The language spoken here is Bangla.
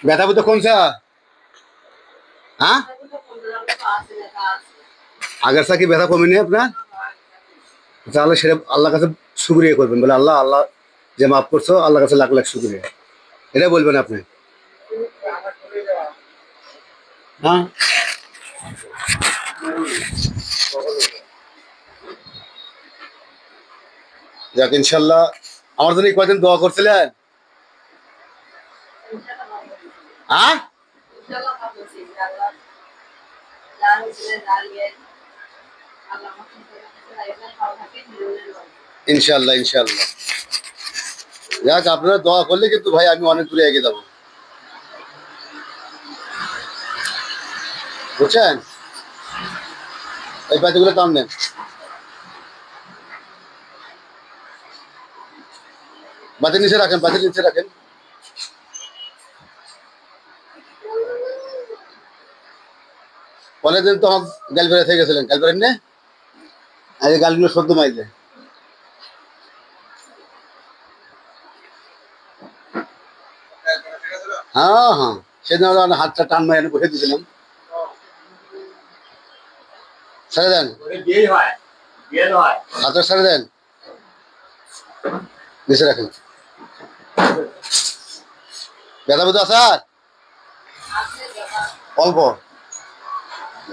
ব্যথা বুঝতে কোনসা? হ্যাঁ, আগের কি ব্যথা কমেনি আপনার? তাহলে সেটা আল্লাহর কাছে শুকরিয়া করবেন, বলে আল্লাহ আল্লাহ যে মাফ করছো, আল্লাহর কাছে লাখ লাখ শুকরিয়া, এটা বলবেন আপনি। হ্যাঁ, যাক ইনশাল্লাহ। আমার জন্য কয়দিন দোয়া করছিলেন? হ্যাঁ, ইনশাল্লাহ ইনশাল্লাহ। যাক, আপনারা দোয়া করলে কিন্তু ভাই আমি অনেক দূরে এগিয়ে যাবো, বুঝছেন? এই পাতিগুলো টান নেন। বাতির নিচে রাখেন, বাতির নিচে রাখেন। অনেকদিন তো আমার গাল বেড়া থেকে গেছিলেন, গাল বেড়েন না? আজ গালগুলো সদ্য মাইলে। হ্যাঁ হ্যাঁ, সেদিন হাতটা টান মারি বসে দিয়েছিলাম। ছেড়ে দেন, হাতটা ছেড়ে দেন, নিচে রাখেন। ব্যথা বুঝতে আছে আর অল্প?